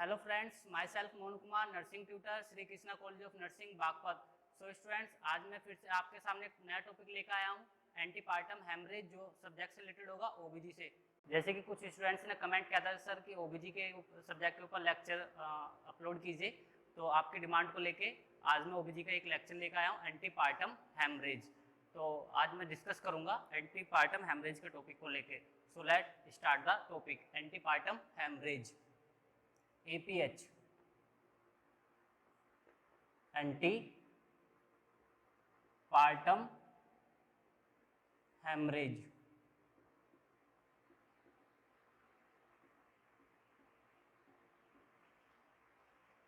Hello friends, my self Mohan Kumar, nursing tutor, Shri Krishna college of nursing Baghpat. So students, आज मैं फिर से आपके सामने एक नया टॉपिक लेकर आया हूँ, एंटीपार्टम हेमरेज, जो सब्जेक्ट से रिलेटेड होगा ओबीजी से। जैसे कि कुछ स्टूडेंट्स ने कमेंट किया था सर कि ओबीजी के सब्जेक्ट के ऊपर लेक्चर अपलोड कीजिए, तो आपकी डिमांड को लेके आज मैं ओबीजी का एक लेक्चर लेकर आया हूँ, एंटीपार्टम हेमरेज। तो आज मैं डिस्कस करूंगा एंटीपार्टम हेमरेज के टॉपिक को लेके। So let start the topic, antepartum haemorrhage. APH, antepartum haemorrhage.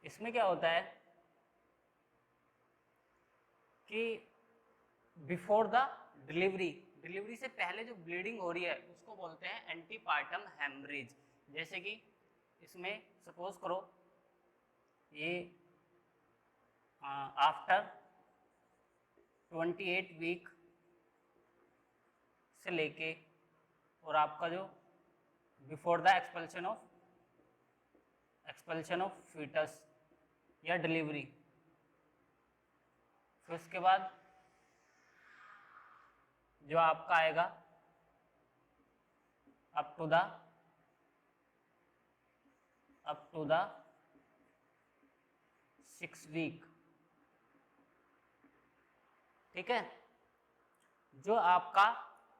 इसमें क्या होता है कि बिफोर द डिलीवरी से पहले जो ब्लीडिंग हो रही है उसको बोलते हैं एंटीपार्टम हेमरेज। जैसे कि इसमें सपोज करो ये आफ्टर 28 वीक से लेके और आपका जो before the expulsion of foetus या डिलीवरी, फिर उसके बाद जो आपका आएगा अप टू द 6 वीक। ठीक है, जो आपका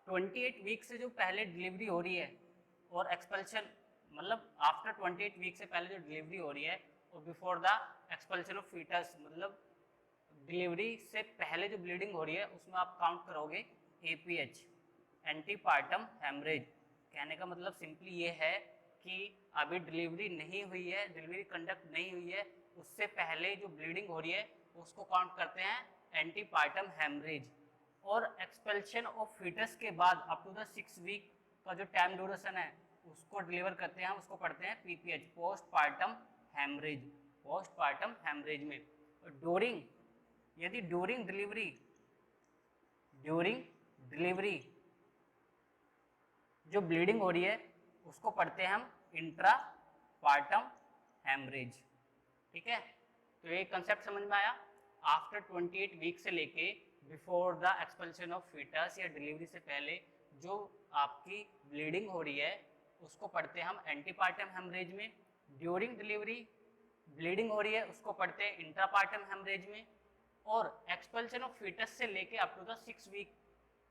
28 वीक से जो पहले डिलीवरी हो रही है और एक्सपल्शन, मतलब आफ्टर 28 वीक से पहले जो डिलीवरी हो रही है और before the expulsion of foetus, मतलब डिलीवरी से पहले जो ब्लीडिंग हो रही है उसमें आप काउंट करोगे APH, एंटीपार्टम हेमरेज। कहने का मतलब सिंपली ये है कि अभी डिलीवरी नहीं हुई है, डिलीवरी कंडक्ट नहीं हुई है, उससे पहले जो ब्लीडिंग हो रही है उसको काउंट करते हैं एंटीपार्टम हेमरेज। और एक्सपेल्शन ऑफ फीटस के बाद अप टू द 6 वीक का जो टाइम ड्यूरेशन है उसको डिलीवर करते हैं, उसको पढ़ते हैं PPH, postpartum haemorrhage. Postpartum haemorrhage में ड्यूरिंग, यदि ड्यूरिंग डिलीवरी जो ब्लीडिंग हो रही है उसको पढ़ते हैं हम इंट्रा पार्टम हेमरेज। ठीक है, तो ये कंसेप्ट समझ में आया। आफ्टर 28 वीक से लेके before the expulsion of foetus या डिलीवरी से पहले जो आपकी ब्लीडिंग हो रही है उसको पढ़ते हैं हम एंटीपार्टम हेमरेज में। ड्यूरिंग डिलीवरी ब्लीडिंग हो रही है उसको पढ़ते हैं इंट्रापार्टम हेमरेज में। और एक्सपल्शन ऑफ फीटस से लेके अप टू द 6 वीक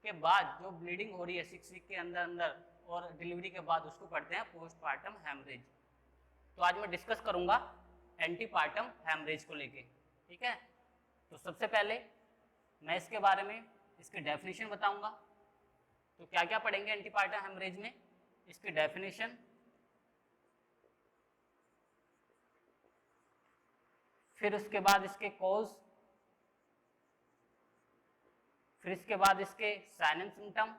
के बाद जो ब्लीडिंग हो रही है 6 वीक के अंदर अंदर और डिलीवरी के बाद उसको पढ़ते हैं पोस्टपार्टम हेमरेज। तो आज मैं डिस्कस करूंगा एंटीपार्टम हेमरेज को लेके। ठीक है, तो सबसे पहले मैं इसके बारे में इसकी डेफिनेशन बताऊंगा। तो क्या क्या पढ़ेंगे एंटीपार्टम हेमरेज में, इसकी डेफिनेशन, फिर उसके बाद इसके कॉज, फिर इसके बाद इसके साइन एंड सिम्टम,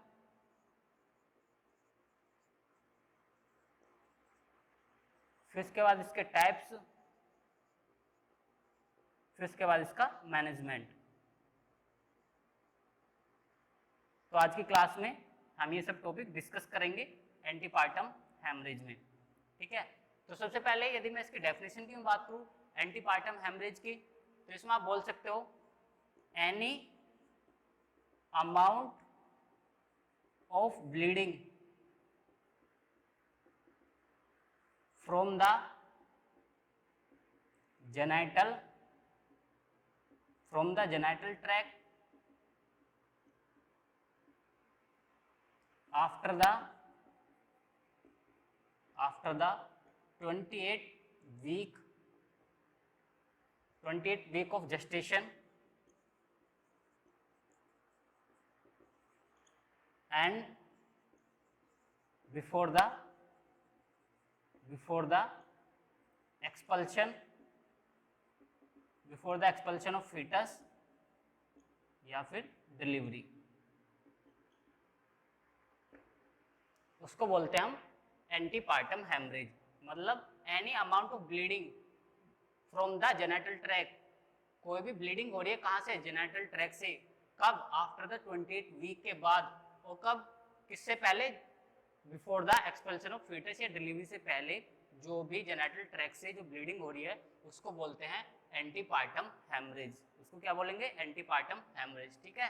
फिर इसके बाद इसके टाइप्स, फिर इसके बाद इसका मैनेजमेंट। तो आज की क्लास में हम ये सब टॉपिक डिस्कस करेंगे एंटीपार्टम हेमरेज में। ठीक है, तो सबसे पहले यदि मैं इसकी डेफिनेशन की बात करूं एंटीपार्टम हेमरेज की, तो इसमें आप बोल सकते हो any amount of bleeding from the genital tract after the 28 week of gestation and before the expulsion of fetus या फिर डिलीवरी, उसको बोलते हैं हम एंटीपार्टम हेमरेज। मतलब any amount of bleeding from the genital tract, कोई भी ब्लीडिंग हो रही है कहाँ से, जेनाइटल ट्रैक से। कब, आफ्टर द 28 वीक के बाद, और कब, किससे पहले, before the expulsion of foetus या डिलीवरी से पहले जो भी जेनेटल ट्रैक से जो ब्लीडिंग हो रही है उसको बोलते हैं एंटीपार्टम हेमरेज। उसको क्या बोलेंगे? Antepartum haemorrhage. ठीक है,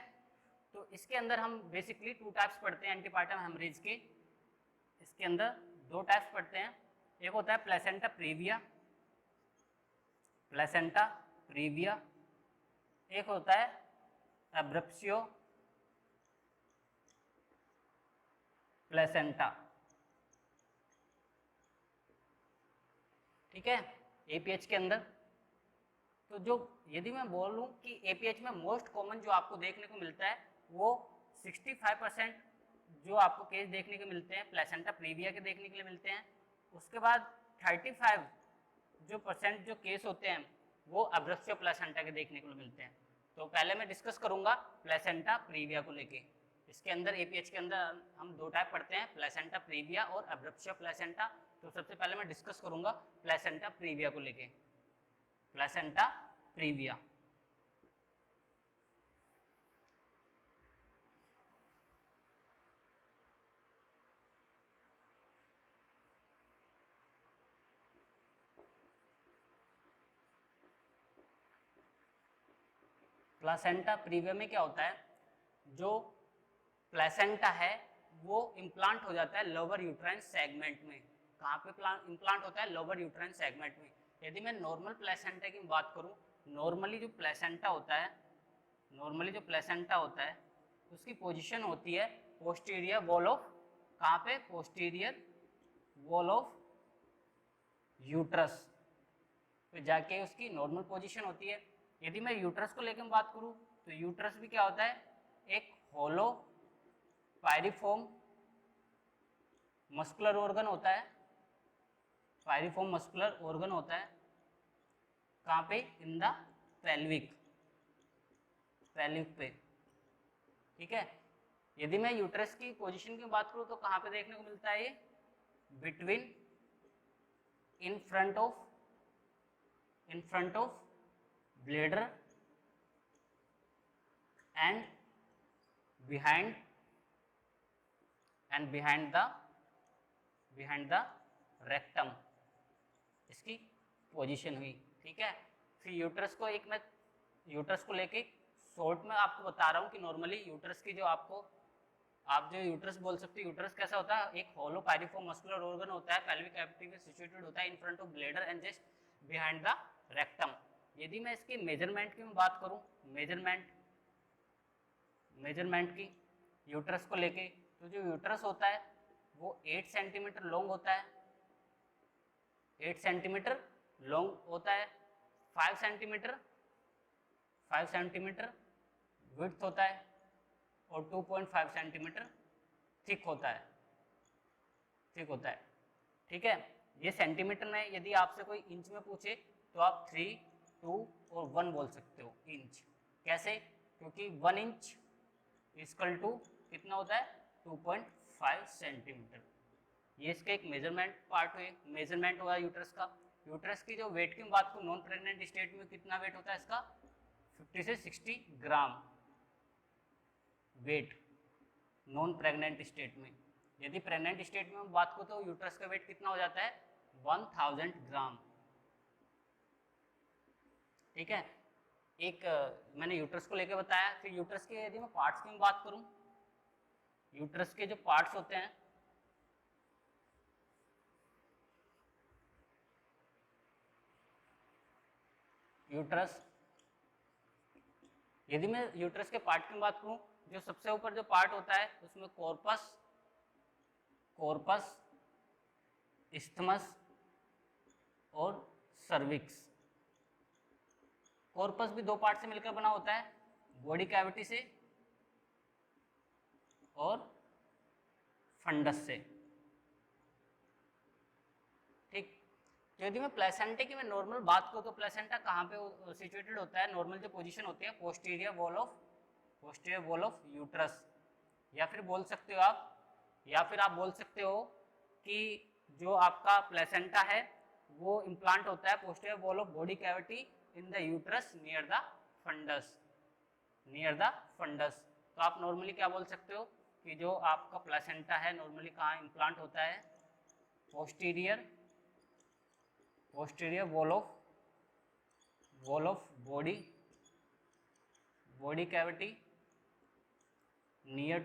तो इसके अंदर हम बेसिकली 2 टाइप्स पढ़ते हैं एंटीपार्टम हेमरेज के। इसके अंदर 2 टाइप्स पढ़ते हैं, एक होता है प्लेसेंटा प्रीविया, प्लेसेंटा प्रीविया, एक होता है एब्रप्सियो प्लेसेंटा। ठीक है, एपीएच के अंदर। तो जो यदि मैं बोल लूँ कि एपीएच में मोस्ट कॉमन जो आपको देखने को मिलता है वो 65% जो आपको केस देखने को मिलते हैं प्लेसेंटा प्रीविया के देखने के लिए मिलते हैं। उसके बाद 35 जो परसेंट जो केस होते हैं वो एब्रप्सियो प्लेसेंटा के देखने को मिलते हैं। तो पहले मैं डिस्कस करूंगा प्लेसेंटा प्रीविया को लेके। इसके अंदर एपीएच के अंदर हम 2 टाइप पढ़ते हैं, प्लेसेंटा प्रीविया और एब्रप्सियो प्लेसेंटा। तो सबसे पहले मैं डिस्कस करूंगा प्लेसेंटा प्रीविया को लेके। प्लेसेंटा प्रीविया, प्लेसेंटा प्रीविया में क्या होता है, जो प्लेसेंटा है वो इम्प्लांट हो जाता है लोअर यूट्राइन सेगमेंट में। कहाँ पे इम्प्लांट होता है? लोअर यूट्राइन सेगमेंट में। यदि मैं नॉर्मल प्लेसेंटा की बात करूँ, नॉर्मली जो प्लेसेंटा होता है, नॉर्मली जो प्लेसेंटा होता है उसकी पोजीशन होती है पोस्टीरियर वॉल ऑफ, कहाँ पे? पोस्टीरियर वॉल ऑफ यूट्रस पे जाके उसकी नॉर्मल पोजीशन होती है। यदि मैं यूट्रस को लेकर बात करूँ तो यूट्रस भी क्या होता है? एक होलो पायरिफॉर्म मस्कुलर ऑर्गन होता है, पायरिफॉर्म मस्कुलर ऑर्गन होता है। कहाँ पे? इन द पेल्विक, पेल्विक पे। ठीक है, यदि मैं यूट्रस की पोजीशन की बात करूँ तो कहाँ पे देखने को मिलता है? ये between in front of bladder and behind the rectum, इसकी पोजीशन हुई। ठीक है, फिर यूट्रस को एक मैं यूट्रस को लेके शॉर्ट में आपको बता रहा हूँ कि नॉर्मली यूट्रस की जो आपको आप जो यूट्रस बोल सकते हो, यूट्रस कैसा होता है? एक होलो पायरिफॉर्म मस्कुलर ऑर्गन होता है, पेल्विक कैविटी में सिचुएटेड होता है in front of bladder and just behind the rectum. यदि मैं इसकी मेजरमेंट की बात करूं, मेजरमेंट की यूट्रस को लेके, तो जो यूट्रस होता है वो 8 सेंटीमीटर लॉन्ग होता है, 8 सेंटीमीटर लॉन्ग होता है, 5 सेंटीमीटर विड्थ होता है और 2.5 सेंटीमीटर थिक होता है, ठीक है। ये सेंटीमीटर में, यदि आपसे कोई इंच में पूछे तो आप 3, 2 और 1 बोल सकते हो इंच। कैसे? क्योंकि 1 इंच इक्वल टू कितना होता है? 2.5 सेंटीमीटर। ये इसका एक मेजरमेंट पार्ट हुए, मेजरमेंट हुआ यूट्रस का। यूट्रस की जो वेट की बात को, नॉन प्रेग्नेंट स्टेट में कितना वेट होता है इसका? 50 से 60 gram weight non pregnant state में। यदि प्रेग्नेंट स्टेट में बात को तो यूट्रस का वेट कितना हो जाता है? 1000 ग्राम। ठीक है, एक मैंने यूट्रस को लेकर बताया। फिर यूट्रस के यदि मैं पार्ट्स की बात करूं, यूट्रस के जो पार्ट्स होते हैं, यूट्रस, यदि मैं यूट्रस के पार्ट की बात करूं, जो सबसे ऊपर जो पार्ट होता है उसमें कॉर्पस, इस्थमस और सर्विक्स। कॉर्पस भी 2 पार्ट से मिलकर बना होता है, बॉडी कैविटी से और फंडस से। ठीक, तो यदि मैं प्लेसेंटा की मैं नॉर्मल बात करूँ तो प्लेसेंटा कहाँ पे सिचुएटेड होता है? नॉर्मल जो पोजीशन होती है पोस्टीरियर वॉल ऑफ यूट्रस, या फिर बोल सकते हो कि जो आपका प्लेसेंटा है वो इम्प्लांट होता है posterior wall of body cavity in the uterus near the fundus. तो आप नॉर्मली क्या बोल सकते हो कि जो आपका प्लेसेंटा है नॉर्मली कहाँ इम्प्लांट होता है? Posterior posterior wall of body cavity near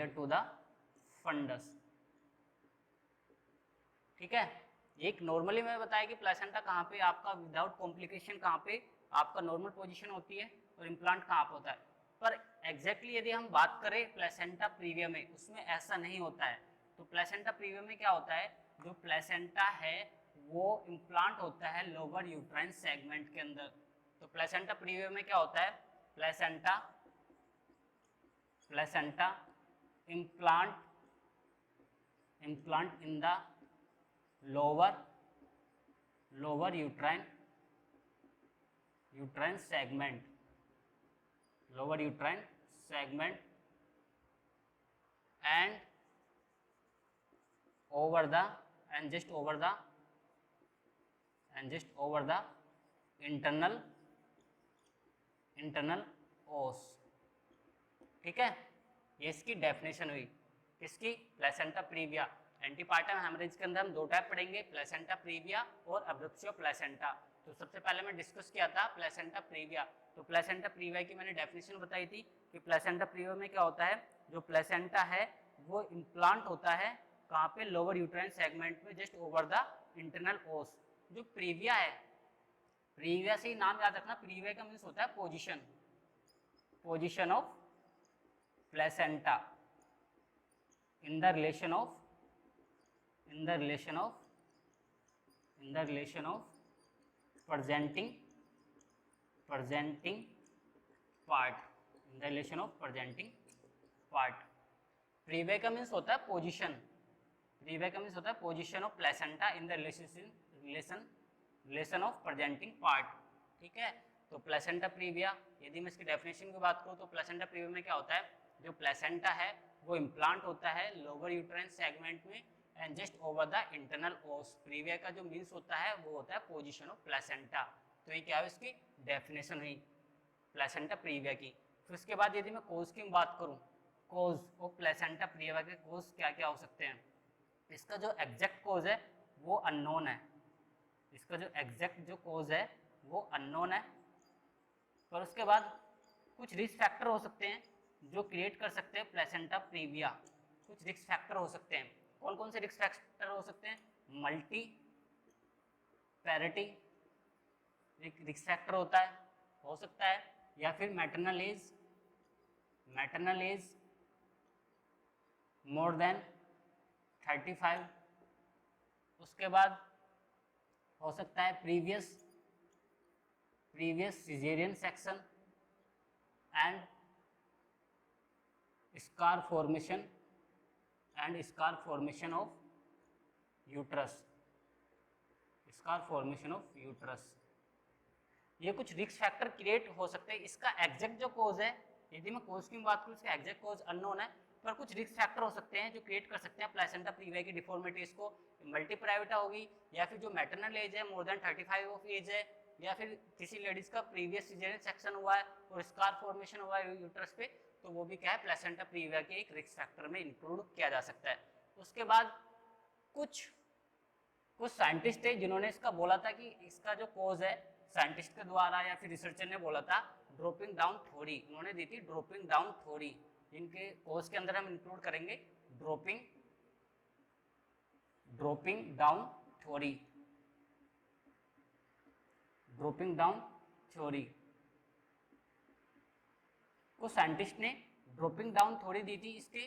to the fundus. ठीक है, एक नॉर्मली मैं बताया कि प्लेसेंटा कहाँ पे आपका विदाउट कॉम्प्लिकेशन कहाँ पे आपका नॉर्मल पोजीशन होती है और इम्प्लांट कहाँ पे होता है, पर एग्जैक्टली यदि हम बात करें प्लेसेंटा प्रीविया में, उसमें ऐसा नहीं होता है। तो प्लेसेंटा प्रीविया में क्या होता है, जो प्लेसेंटा है वो इम्प्लांट होता है लोअर यूट्राइन सेगमेंट के अंदर। तो प्लेसेंटा प्रीविया में क्या होता है, placenta implant in the lower uterine segment, lower uterine segment and just over the internal os। ठीक है, ये इसकी डेफिनेशन हुई किसकी, प्लेसेंटा प्रीविया। एंटीपार्टम हेमरेज के अंदर हम दो टाइप पढ़ेंगे, प्लेसेंटा प्रीविया और अब्रप्सियो प्लेसेंटा। तो सबसे पहले मैं डिस्कस किया था प्लेसेंटा प्रीविया। तो प्लेसेंटा प्रीविया की मैंने डेफिनेशन बताई थी कि प्लेसेंटा प्रीविया में क्या होता है, जो प्लेसेंटा है वो इम्प्लांट होता है कहाँ पे, लोअर यूट्राइन सेगमेंट में just over the internal os. जो प्रीविया है, प्रीविया से ही नाम याद रखना, प्रीविया का मीन्स होता है position of placenta in the relation of presenting part, in the relation of presenting part। Previa का मीन्स होता है पोजीशन, प्रीविया का मीन्स होता है position of placenta in the relation of presenting part. ठीक है, तो प्लेसेंटा प्रीविया, यदि मैं इसकी डेफिनेशन की बात करूँ तो प्लेसेंटा प्रीविया में क्या होता है, जो प्लेसेंटा है वो इम्प्लांट होता है लोअर यूट्राइन सेगमेंट में and just over the internal ओस। प्रीविया का जो मीन्स होता है वो होता है पोजीशन ऑफ प्लेसेंटा। तो ये क्या है, इसकी डेफिनेशन हुई प्लेसेंटा प्रीविया की। फिर उसके बाद यदि मैं कोज की बात करूँ, कोज ऑफ प्लेसेंटा प्रीविया के कोज क्या क्या हो सकते हैं, इसका जो एग्जैक्ट कोज है वो अननोन है, इसका जो एग्जैक्ट जो कोज है वो अननोन है। पर उसके बाद कुछ रिस्क फैक्टर हो सकते हैं जो क्रिएट कर सकते हैं प्लेसेंटा प्रीविया। कुछ रिस्क फैक्टर हो सकते हैं, कौन कौन से रिस्क फैक्टर हो सकते हैं, मल्टी पैरिटी रिस्क फैक्टर होता है, हो सकता है, या फिर मैटरनल एज मोर देन 35। उसके बाद हो सकता है previous caesarean section and scar formation of uterus. ये कुछ रिस्क फैक्टर क्रिएट हो सकते हैं। इसका एग्जैक्ट जो कोज है, यदि मैं कोज की बात करूँ, इसका एग्जैक्ट कोज अननोन है, पर कुछ रिस्क फैक्टर हो सकते हैं जो क्रिएट कर सकते हैं प्लेसेंटा प्रीविया की डिफॉर्मिटीज को। मल्टीप्राइवेटा होगी, या फिर जो मैटरनल एज है मोर देन 35 ऑफ एज है, या फिर किसी लेडीज का प्रीवियस सिजेरियन सेक्शन हुआ है और स्कार फॉर्मेशन हुआ है यूट्रस पे, तो वो भी क्या है, प्लेसेंटा प्रीविया के एक रिस्क फैक्टर में इंक्लूड किया जा सकता है। उसके बाद कुछ साइंटिस्ट है जिन्होंने इसका बोला था कि इसका जो कोज है, साइंटिस्ट के द्वारा या फिर रिसर्चर ने बोला था ड्रॉपिंग डाउन थ्योरी, उन्होंने दी थी ड्रॉपिंग डाउन थ्योरी, जिनके कोज के अंदर हम इंक्लूड करेंगे ड्रॉपिंग डाउन थ्योरी। को साइंटिस्ट ने ड्रॉपिंग डाउन थ्योरी दी थी इसके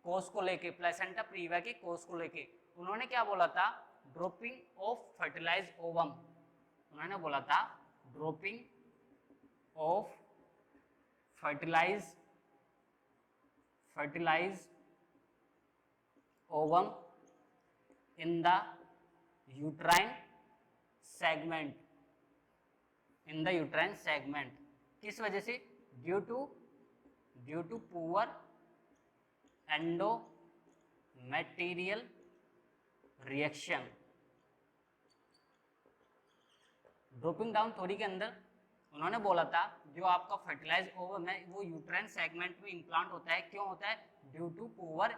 कोज को लेके, प्लेसेंटा प्रीविया के कोज को लेके। उन्होंने क्या बोला था, ड्रॉपिंग ऑफ फर्टिलाइज ओवम, उन्होंने बोला था dropping of fertilise ovum in the uterine segment. किस वजह से, due to poor endometrial reaction. Dropping down theory के अंदर उन्होंने बोला था जो आपका फर्टिलाइज ओवम है वो यूट्राइन सेगमेंट में इम्प्लांट होता है। क्यों होता है, due to poor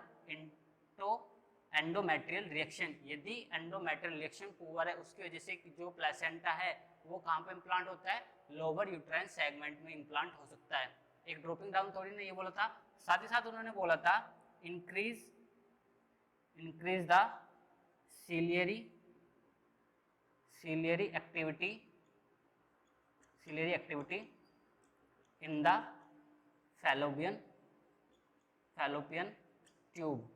endometrial reaction, यदि एंडोमेट्रियल रिएक्शन पुअर है उसकी वजह से जो प्लेसेंटा है वो कहाँ पे इम्प्लांट होता है, लोअर यूट्राइन सेगमेंट में इम्प्लांट हो सकता है। एक ड्रॉपिंग डाउन थ्योरी ने ये बोला था, साथ ही साथ उन्होंने बोला था increase the ciliary activity in the fallopian tube.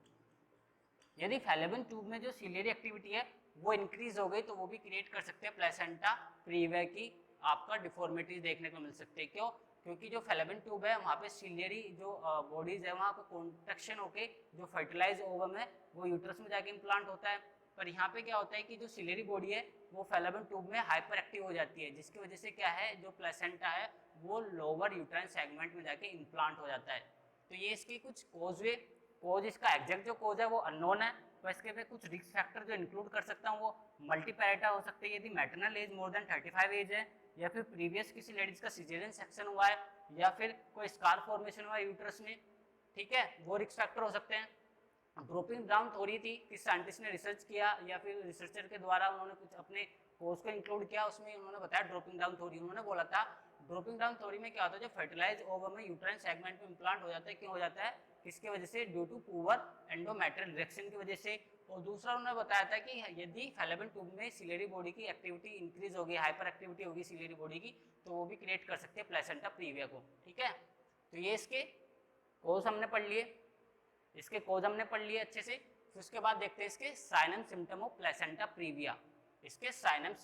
यदि फैलोपियन ट्यूब में जो सिलियरी एक्टिविटी है वो इंक्रीज हो गई तो वो भी क्रिएट कर सकते हैं प्लेसेंटा प्रीविया की आपका डिफॉर्मिटीज देखने को मिल सकते हैं। क्यों? क्योंकि जो फैलोपियन ट्यूब है वहाँ पे सिलियरी जो बॉडीज है वहाँ पे कॉन्ट्रैक्शन होके जो फर्टिलाइज ओवम है वो यूट्रस में जाके इम्प्लांट होता है। पर यहाँ पे क्या होता है कि जो सिलियरी बॉडी है वो फैलोपियन ट्यूब में हाइपर एक्टिव हो जाती है, जिसकी वजह से क्या है जो प्लेसेंटा है वो लोअर यूट्राइन सेगमेंट में जाके इम्प्लांट हो जाता है। तो ये इसकी कुछ कोज हुए। कोज इसका एग्जैक्ट जो कोज है वो अननोन है, तो इसके पे कुछ रिस्क फैक्टर जो इंक्लूड कर सकता हूँ वो मल्टीपैरेटा हो सकते हैं, यदि maternal age more than 35 age है, या फिर प्रीवियस किसी लेडीज का सिजेरियन सेक्शन हुआ है, या फिर कोई स्कार फॉर्मेशन हुआ है यूट्रस में, ठीक है, वो रिस्क फैक्टर हो सकते हैं। ड्रॉपिंग डाउन थ्योरी थी, किस साइंटिस्ट ने रिसर्च किया या फिर रिसर्चर के द्वारा उन्होंने कुछ अपने कोर्स को इंक्लूड किया, उसमें उन्होंने बताया ड्रॉपिंग डाउन थ्योरी। उन्होंने बोला था ड्रॉपिंग डाउन थ्योरी में क्या होता है, जो फर्टिलाइज ओवम में यूट्राइन सेगमेंट में इम्प्लांट हो जाता है, क्यों हो जाता है, किसकी वजह से, due to poor endometrial reaction की वजह से। और दूसरा उन्होंने बताया था कि यदि फैलोपियन ट्यूब में सिलियरी बॉडी की एक्टिविटी इंक्रीज होगी, हाइपर एक्टिविटी होगी सिलियरी बॉडी की, तो वो भी क्रिएट कर सकते हैं प्लेसेंटा प्रीविया को, ठीक है। तो ये इसके कोज हमने पढ़ लिए, अच्छे से। फिर उसके बाद देखते हैं इसके sign and symptom of placenta previa. इसके sign and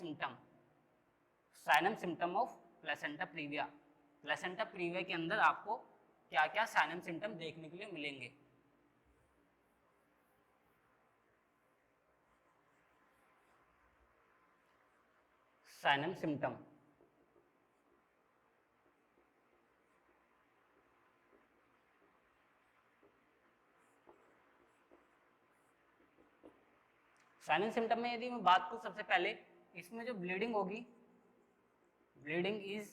symptom of placenta previa. Placenta previa के अंदर आपको क्या क्या साइन एंड सिम्टम देखने के लिए मिलेंगे। Sign and symptom, sign and symptom में यदि मैं बात करूं, सबसे पहले इसमें जो ब्लीडिंग होगी, ब्लीडिंग इज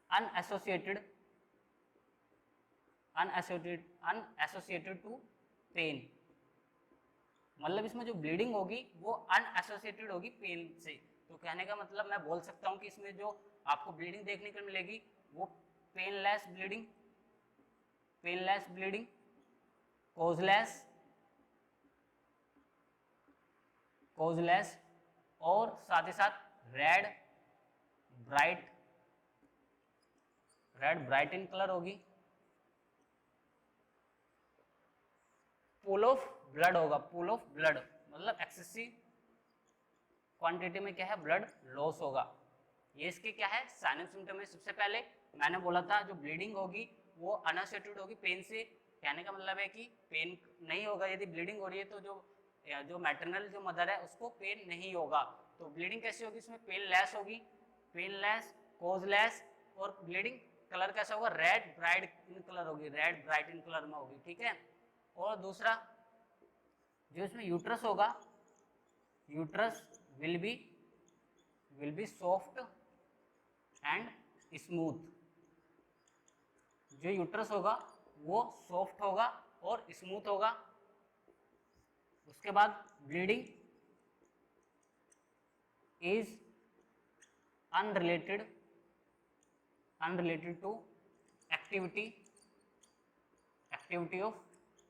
अनएसोसिएटेड टू पेन, मतलब इसमें जो ब्लीडिंग होगी वो अनएसोसिएटेड होगी पेन से। तो कहने का मतलब मैं बोल सकता हूं कि इसमें जो आपको ब्लीडिंग देखने को मिलेगी वो पेनलेस ब्लीडिंग, कोजलेस, और साथ ही साथ रेड ब्राइट इन कलर होगी, पूल ऑफ ब्लड होगा, मतलब एक्सेसिव क्वांटिटी में क्या है, ब्लड लॉस होगा। ये इसके क्या है, साइन एंड सिम्टम है। सबसे पहले मैंने बोला था जो ब्लीडिंग होगी वो अनएसोसिएटेड होगी पेन से, कहने का मतलब है कि पेन नहीं होगा। यदि ब्लीडिंग हो रही है तो जो मैटरनल जो मदर है उसको पेन नहीं होगा। तो ब्लीडिंग कैसी होगी, इसमें पेनलेस होगी, कोजलेस, और ब्लीडिंग कलर कैसा होगा, रेड ब्राइट इन कलर में होगी, ठीक है। और दूसरा जो इसमें यूट्रस होगा, uterus will be soft and smooth, जो यूट्रस होगा वो सॉफ्ट होगा और स्मूथ होगा। उसके बाद bleeding is unrelated to activity of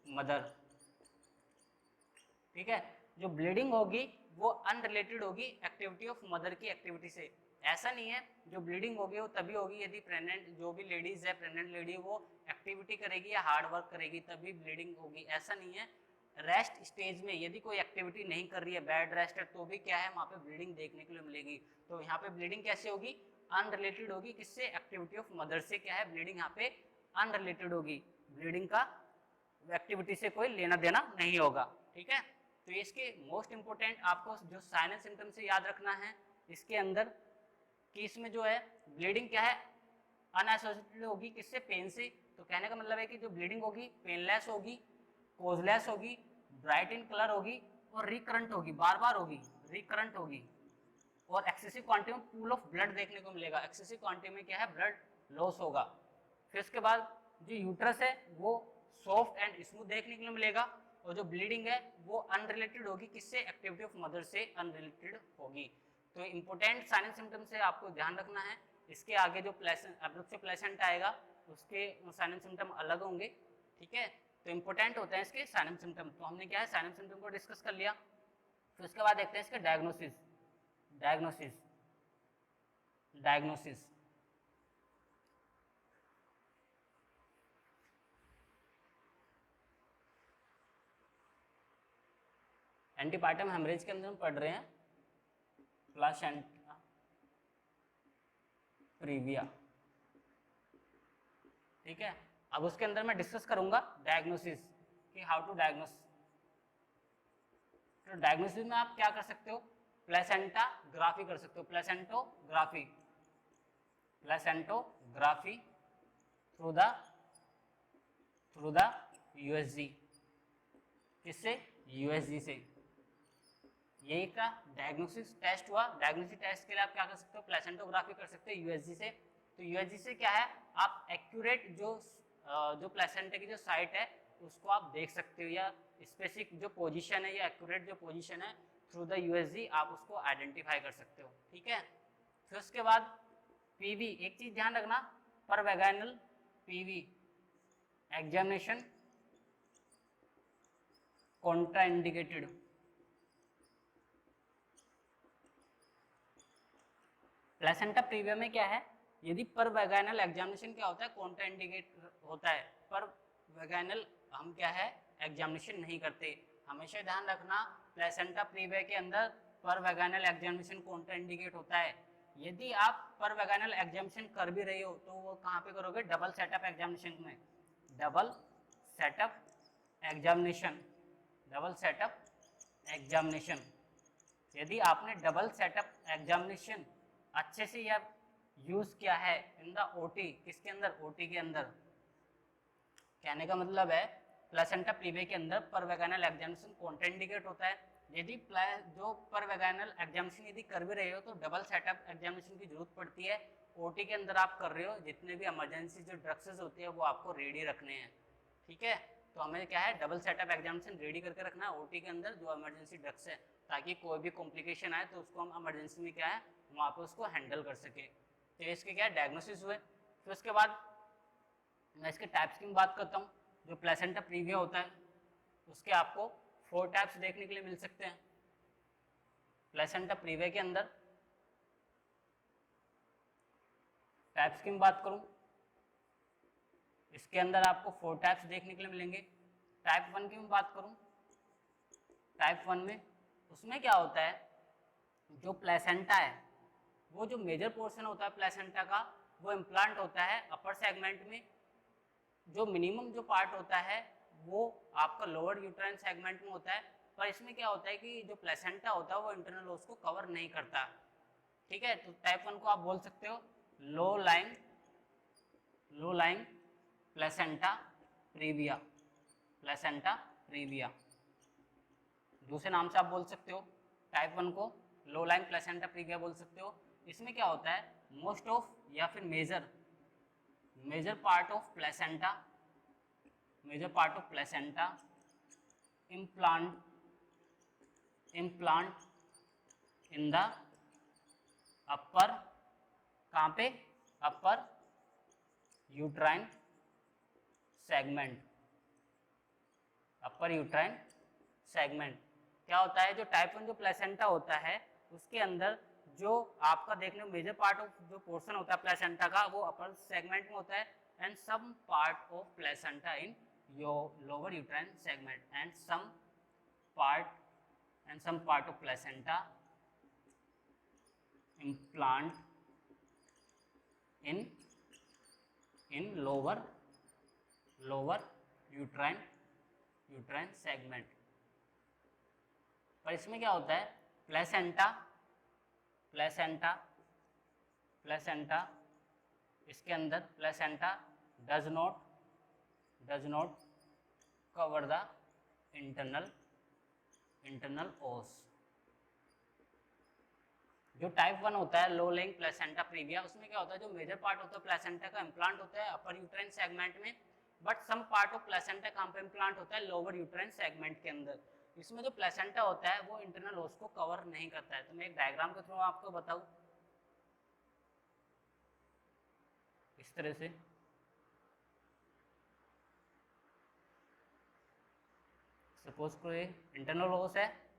mother, ठीक है। जो ब्लीडिंग होगी वो अनरिलेटेड होगी एक्टिविटी ऑफ मदर की एक्टिविटी से। ऐसा नहीं है जो ब्लीडिंग होगी वो तभी होगी यदि प्रेग्नेंट जो भी लेडीज है, प्रेग्नेंट लेडी, वो एक्टिविटी करेगी या हार्ड वर्क करेगी तभी ब्लीडिंग होगी, ऐसा नहीं है। रेस्ट स्टेज में यदि कोई एक्टिविटी नहीं कर रही है, बेड रेस्ट है, तो भी क्या है वहाँ पे ब्लीडिंग देखने के लिए मिलेगी। तो यहाँ पे ब्लीडिंग कैसे होगी, अनरिलेटेड होगी, किससे, एक्टिविटी ऑफ मदर से। क्या है, ब्लीडिंग यहाँ पे अनरिलेटेड होगी, ब्लीडिंग का एक्टिविटी से कोई लेना देना नहीं होगा, ठीक है। तो इसके मोस्ट इंपोर्टेंट आपको जो साइन एंड सिम्टम से याद रखना है इसके अंदर कि इसमें जो है ब्लीडिंग क्या है, अनएसोसिएटेड होगी, किससे, पेन से। तो कहने का मतलब है कि जो ब्लीडिंग होगी पेनलेस होगी, कोजलेस होगी, ब्राइट इन कलर होगी, और रिकरेंट होगी, बार बार होगी, रिकरेंट होगी, और एक्सेसिव क्वांटिटी में पूल ऑफ ब्लड देखने को मिलेगा। एक्सेसिव क्वांटिटी में क्या है, ब्लड लॉस होगा। फिर उसके बाद जो यूट्रस है वो सॉफ्ट एंड स्मूथ देखने के लिए मिलेगा, और और जो ब्लीडिंग है वो अनरिलेटेड होगी किससे, एक्टिविटी ऑफ मदर से अनरिलेटेड होगी। तो इंपॉर्टेंट साइन एंड सिम्टम से आपको ध्यान रखना है। इसके आगे जो एब्डक्सियो प्लेसेंटा आएगा उसके साइन एंड सिम्टम अलग होंगे, ठीक है। तो इंपॉर्टेंट होते हैं इसके साइन एंड सिम्टम। तो हमने क्या है साइन एंड सिम्टम को डिस्कस कर लिया। फिर उसके बाद देखते हैं इसके diagnosis. Diagnosis diagnosis antepartum haemorrhage के अंदर हम पढ़ रहे हैं प्लासेंटा प्रीविया, ठीक है। अब उसके अंदर मैं डिस्कस करूंगा डायग्नोसिस कि हाउ टू डायग्नोस। तो डायग्नोसिस में आप क्या कर सकते हो, प्लेसेंटाग्राफी कर सकते हो, प्लेसेंटोग्राफी, प्लेसेंटोग्राफी थ्रू द यूएसजी, किससे, यूएसजी से। यही का डायग्नोसिस टेस्ट हुआ। डायग्नोसिस टेस्ट के लिए आप क्या कर सकते हो, प्लेसेंटोग्राफी कर सकते हो यूएसजी से। तो यूएसजी से क्या है, आप एक्यूरेट जो प्लेसेंटा की जो साइट है उसको आप देख सकते हो, या स्पेसिफिक जो पोजीशन है या एक्यूरेट जो पोजीशन है थ्रू द यूएसजी आप उसको आइडेंटिफाई कर सकते हो, ठीक है। फिर उसके बाद पीवी, एक चीज ध्यान रखना, पर vaginal PV examination contraindicated. Placenta previa में क्या है, यदि पर वैगाइनल एग्जामिनेशन क्या होता है, कॉन्ट्राइंडिकेट होता है। पर वैगाइनल हम क्या है एग्जामिनेशन नहीं करते। हमेशा ध्यान रखना प्लेसेंटा प्रीविया के अंदर पर वैगाइनल एग्जामिनेशन कॉन्ट्राइंडिकेट होता है। यदि आप पर वैगाइनल एग्जामिनेशन कर भी रहे हो तो वो कहाँ पे करोगे, डबल सेटअप एग्जामिनेशन में। Double setup examination, double setup examination. यदि आपने डबल सेटअप एग्जामिनेशन अच्छे से या यूज किया है इन द ओटी, किसके अंदर, ओटी के अंदर। कहने का मतलब है प्लेसेंटा प्रीविया के अंदर पर वैगाइनल एग्जामिनेशन कॉन्ट्राइंडिकेट होता है। यदि जो पर वैगाइनल एग्जामिनेशन यदि कर भी रहे हो तो डबल सेटअप एग्जामिनेशन की जरूरत पड़ती है। ओटी के अंदर आप कर रहे हो, जितने भी इमरजेंसी जो ड्रग्स होती है वो आपको रेडी रखने हैं, ठीक है। तो हमें क्या है डबल सेटअप एग्जामिनेशन रेडी करके रखना है ओटी के अंदर जो इमरजेंसी ड्रग्स है, ताकि कोई भी कॉम्प्लिकेशन आए तो उसको हम इमरजेंसी में क्या है वहाँ पे उसको हैंडल कर सके। तो इसके क्या डायग्नोसिस हुए। फिर उसके बाद मैं इसके टाइप्स की बात करता हूँ। जो प्लेसेंटा प्रीविया होता है उसके आपको 4 टाइप्स देखने के लिए मिल सकते हैं। प्लेसेंटा प्रीविया के अंदर टाइप्स की बात करूँ, इसके अंदर आपको 4 टाइप्स देखने के लिए मिलेंगे। टाइप 1 की मैं बात करूँ, टाइप 1 में उसमें क्या होता है, जो प्लेसेंटा है वो जो मेजर पोर्शन होता है प्लेसेंटा का वो इम्प्लांट होता है अपर सेगमेंट में। जो मिनिमम जो पार्ट होता है वो आपका लोअर यूट्राइन सेगमेंट में होता है। पर इसमें क्या होता है कि जो प्लेसेंटा होता है वो इंटरनल ओस को कवर नहीं करता, ठीक है। तो टाइप 1 को आप बोल सकते हो low lying placenta previa, placenta previa. दूसरे नाम से आप बोल सकते हो टाइप 1 को लो लाइंग प्लेसेंटा प्रीविया बोल सकते हो। इसमें क्या होता है, मोस्ट ऑफ या फिर major part of placenta implant in the upper, कहाँ पे, upper uterine segment, upper uterine segment. क्या होता है, जो टाइप 1 जो प्लेसेंटा होता है उसके अंदर जो आपका देखने में मेजर पार्ट ऑफ जो पोर्शन होता है प्लेसेंटा का वो अपर सेगमेंट में होता है, and some part of placenta in your lower uterine segment, and some part of placenta implant in lower uterine segment. पर इसमें क्या होता है, प्लेसेंटा इसके अंदर placenta does not cover the internal os. जो टाइप 1 होता है लो लाइंग प्लेसेंटा प्रीविया, उसमें क्या होता है जो मेजर पार्ट होता है प्लेसेंटा का इम्प्लांट होता है अपर यूट्राइन सेगमेंट में, but some part of placenta कहाँ पे इम्प्लांट होता है, लोअर यूट्राइन सेगमेंट के अंदर। इसमें जो प्लेसेंटा होता है वो इंटरनल ओस को कवर नहीं करता है। तो मैं एक डायग्राम के थ्रू आपको बताऊं, इस तरह से सपोज कोई इंटरनल ओस है,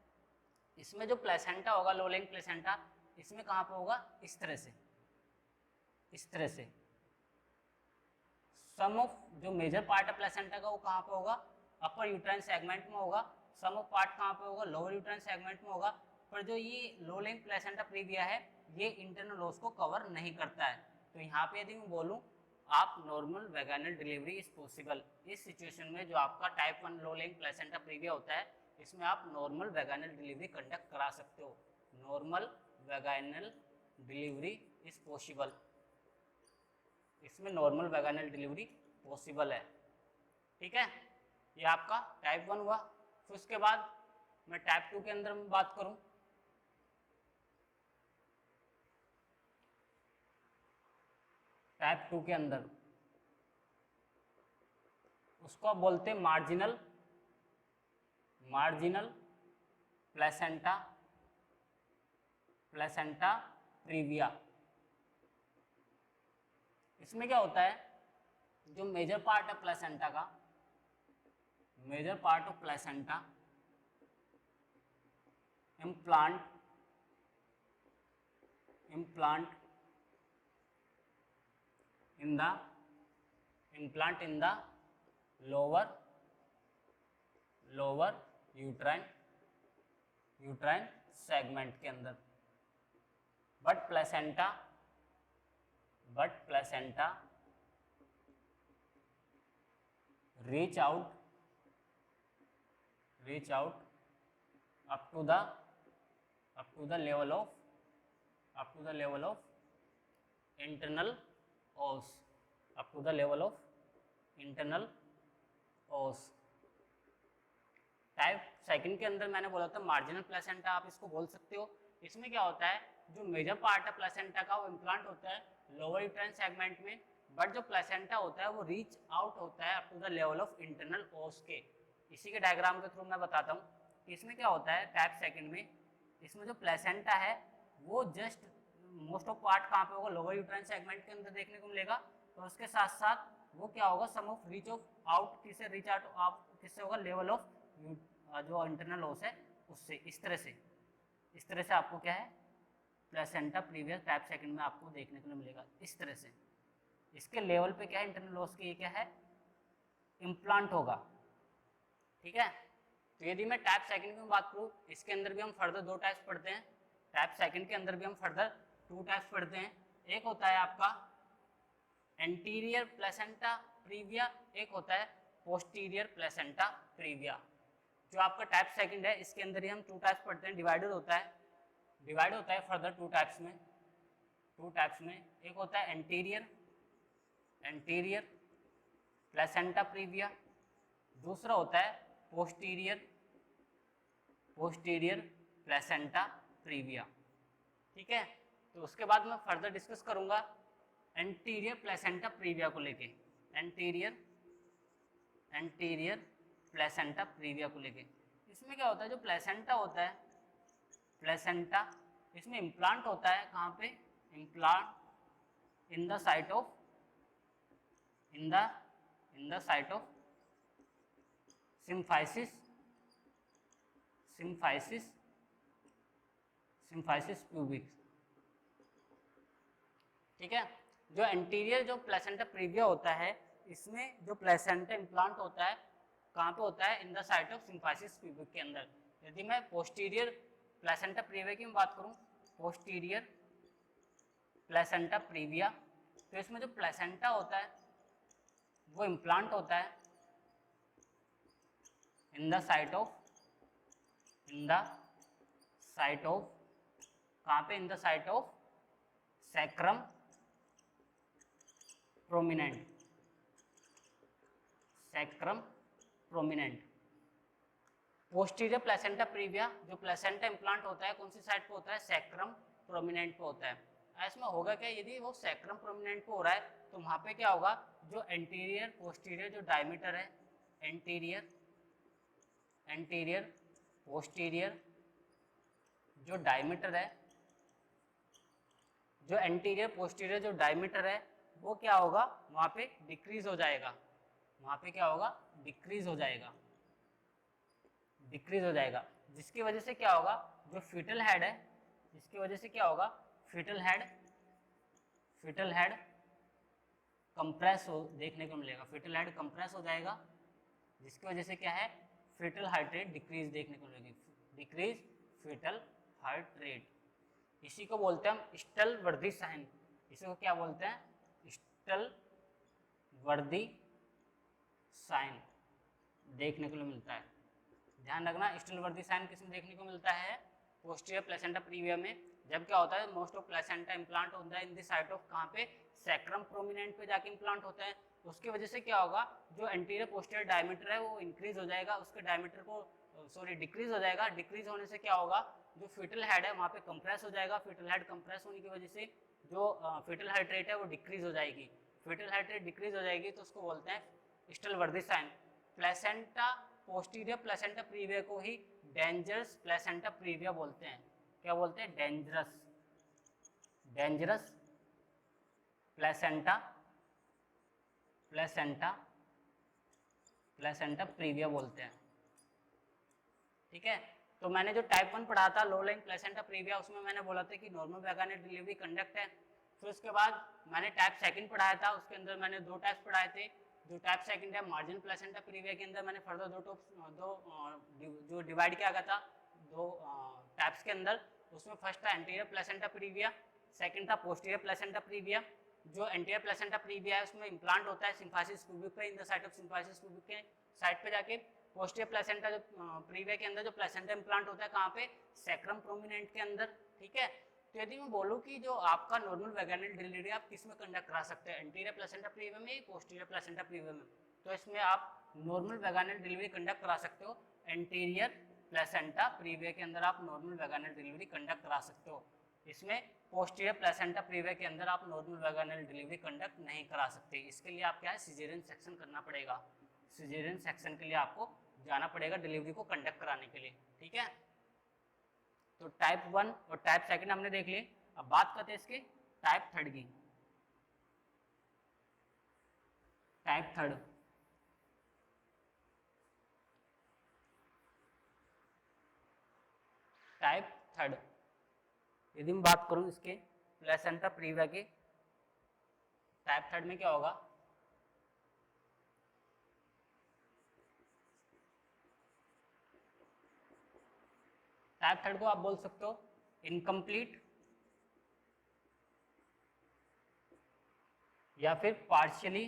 इसमें जो प्लेसेंटा होगा लो लेंथ प्लेसेंटा, इसमें कहाँ पे होगा, इस तरह से, इस तरह से। सम ऑफ जो मेजर पार्ट है प्लेसेंटा का वो कहाँ पे होगा, अपर यूट्राइन सेगमेंट में होगा। सम ऑफ पार्ट कहाँ पे होगा, लोअर यूट्राइन सेगमेंट में होगा। पर जो ये लो लेंथ प्लेसेंटा प्रीविया है ये इंटरनल ओस को कवर नहीं करता है। तो यहाँ पे यदि मैं बोलूँ आप normal vaginal delivery is possible, इस सिचुएशन में जो आपका टाइप 1 लो लेंथ प्लेसेंटा प्रीविया होता है इसमें आप नॉर्मल वैगिनल डिलीवरी कंडक्ट करा सकते हो। Normal vaginal delivery is possible, इसमें नॉर्मल वैगिनल डिलीवरी पॉसिबल है। ठीक है, ये आपका टाइप 1 हुआ। फिर उसके बाद मैं टाइप 2 के अंदर में बात करूं, टाइप 2 के अंदर उसको आप बोलते हैं मार्जिनल प्लेसेंटा प्रीविया। इसमें क्या होता है, जो मेजर पार्ट है प्लेसेंटा का, major part of placenta implant in the lower uterine segment के अंदर। But placenta reach out up to the level of internal os, up to the level of internal os। Type second के अंदर मैंने बोला था marginal placenta, आप इसको बोल सकते हो। इसमें क्या होता है, जो मेजर पार्ट है प्लेसेंटा का वो इम्प्लांट होता है लोअर यूट्राइन सेगमेंट में, बट जो प्लेसेंटा होता है वो रीच आउट होता है up to the level of internal os के। इसी के डायग्राम के थ्रू मैं बताता हूँ कि इसमें क्या होता है टाइप सेकंड में। इसमें जो प्लेसेंटा है वो जस्ट मोस्ट ऑफ पार्ट कहाँ पे होगा, लोअर यूट्राइन सेगमेंट के अंदर देखने को मिलेगा। तो उसके साथ साथ वो क्या होगा, सम ऑफ रीच ऑफ आउट, किससे रीच आउट किससे होगा, लेवल ऑफ जो इंटरनल ओस है उससे। इस तरह से आपको क्या है प्लेसेंटा प्रीविया टाइप सेकंड में आपको देखने को मिलेगा। इस तरह से इसके लेवल पे क्या है, इंटरनल ओस के ये क्या है, इम्प्लांट होगा। ठीक है, तो यदि मैं टाइप सेकंड की बात करूँ, इसके अंदर भी हम फर्दर 2 टाइप्स पढ़ते हैं। टाइप सेकंड के अंदर भी हम फर्दर 2 टाइप्स पढ़ते हैं। एक होता है आपका एंटीरियर प्लेसेंटा प्रीविया, एक होता है पोस्टीरियर प्लेसेंटा प्रीविया। जो आपका टाइप सेकंड है इसके अंदर ही हम 2 टाइप्स पढ़ते हैं। डिवाइड होता है फर्दर 2 टाइप्स में। एक होता है एंटीरियर प्लेसेंटा प्रीविया, दूसरा होता है पोस्टीरियर प्लेसेंटा प्रीविया। ठीक है, तो उसके बाद मैं फर्दर डिस्कस करूंगा एंटीरियर प्लेसेंटा प्रीविया को लेके, एंटीरियर प्लेसेंटा प्रीविया को लेके। इसमें क्या होता है, जो प्लेसेंटा होता है, प्लेसेंटा इसमें इम्प्लांट होता है कहाँ पे, implant in the site of symphysis pubic. ठीक है, जो एंटीरियर जो प्लेसेंटा प्रीविया होता है इसमें जो प्लेसेंटा इम्प्लांट होता है कहाँ पे होता है, in the site of symphysis pubic के अंदर। यदि मैं पोस्टीरियर प्लेसेंटा प्रीविया की बात करूँ, पोस्टीरियर प्लेसेंटा प्रीविया, तो इसमें जो प्लेसेंटा होता है वो इम्प्लांट होता है इन द साइट ऑफ कहाँ पे, in the site of sacrum prominent. Posterior placenta previa जो प्लेसेंटा इम्प्लांट होता है कौन सी साइड पे होता है, सैक्रम प्रोमिनेंट पे होता है। इसमें होगा क्या, यदि वो सैक्रम प्रोमिनेंट पे हो रहा है तो वहाँ पे क्या होगा, जो एंटीरियर पोस्टीरियर जो डायमीटर है, एंटीरियर पोस्टीरियर जो डायमीटर है, जो एंटीरियर पोस्टीरियर जो डायमीटर है वो क्या होगा, वहाँ पे डिक्रीज हो जाएगा, वहाँ पे क्या होगा, डिक्रीज हो जाएगा, जिसकी वजह से क्या होगा, जो फीटल हेड है, जिसकी वजह से क्या होगा, फीटल हेड कंप्रेस हो देखने को मिलेगा, फीटल हेड कंप्रेस हो जाएगा, जिसकी वजह से क्या है, फीटल हार्ट रेट डिक्रीज देखने को मिलेगी, डिक्रीज फीटल हार्ट रेट। इसी को बोलते हैं हम स्टल वर्दी साइन, इसी को क्या बोलते हैं, स्टल वर्दी साइन देखने को मिलता है। ध्यान रखना, स्टल वर्दी साइन किसमें देखने को मिलता है, पोस्टीरियर प्लेसेंटा प्रीविया में। जब क्या होता है, मोस्ट ऑफ प्लेसेंटा इम्प्लांट होता है इन द साइट ऑफ, कहाँ पे, सैक्रम प्रोमिनेंट पे जाके इम्प्लांट होता है। उसकी वजह से क्या होगा, जो एंटीरियर पोस्टीरियर डायमीटर है वो इंक्रीज हो जाएगा, उसके डायमीटर को डिक्रीज हो जाएगा। डिक्रीज होने से क्या होगा, जो फीटल हेड है वहाँ पे कंप्रेस हो जाएगा, फीटल हेड कंप्रेस होने की वजह से जो फीटल हार्ट रेट है वो डिक्रीज हो जाएगी, फीटल हार्ट रेट डिक्रीज हो जाएगी तो उसको बोलते हैं Stallworthy sign. Placenta posterior placenta praevia को ही डेंजरस प्लेसेंटा प्रीविया बोलते हैं। क्या बोलते हैं, डेंजरस प्लेसेंटा प्रीविया बोलते हैं। ठीक है, तो मैंने जो टाइप 1 पढ़ा था लो लाइन प्लेसेंटा प्रीविया, उसमें मैंने बोला था कि नॉर्मल वैगानिक डिलीवरी कंडक्ट है। फिर उसके बाद मैंने टाइप 2 पढ़ाया था, उसके अंदर मैंने 2 टाइप्स पढ़ाए थे। जो टाइप 2 है मार्जिन प्लेसेंटा प्रीविया के अंदर मैंने फर्दर जो डिवाइड किया गया था 2 टाइप्स के अंदर, उसमें फर्स्ट था एंटीरियर प्लेसेंटा प्रीविया, सेकंड था पोस्टीरियर प्लेसेंटा प्रीविया। जो एंटीरियर प्लेसेंटा प्रीविया है उसमें इम्प्लांट होता है सिम्फाइसिस क्यूबिक पे, in the site of symphysis cubic के साइड पे जाके। पोस्टीरियर प्लेसेंटा जो प्रीविया के अंदर जो प्लेसेंटा इम्प्लांट होता है कहाँ पे, सैक्रम प्रोमिनेंट के अंदर। ठीक है, तो यदि मैं बोलूँ कि जो आपका नॉर्मल वैगिनल डिलीवरी आप किस में कंडक्ट करा सकते हैं, एंटीरियर प्लेसेंटा प्रीविया में, पोस्टीरियर प्लेसेंटा प्रीविया में, तो इसमें आप नॉर्मल वैगिनल डिलीवरी कंडक्ट करा सकते हो। एंटीरियर प्लेसेंटा प्रीविया के अंदर आप नॉर्मल वैगिनल डिलीवरी कंडक्ट करा सकते हो। इसमें पोस्टीरियर प्लेसेंटा प्रीविया के अंदर आप नॉर्मल वैगिनल डिलीवरी कंडक्ट नहीं करा सकते। इसके लिए आप क्या है, सिजेरियन सेक्शन करना पड़ेगा, सिजेरियन सेक्शन के लिए आपको जाना पड़ेगा डिलीवरी को कंडक्ट कराने के लिए। ठीक है, तो टाइप 1 और टाइप 2 हमने देख लिए। अब बात करते हैं इसके टाइप 3 की। टाइप 3 यदि मैं बात करूं इसके प्लेसेंटा प्रीविया की, टाइप 3 में क्या होगा, टाइप 3 को आप बोल सकते हो इनकम्प्लीट या फिर पार्शियली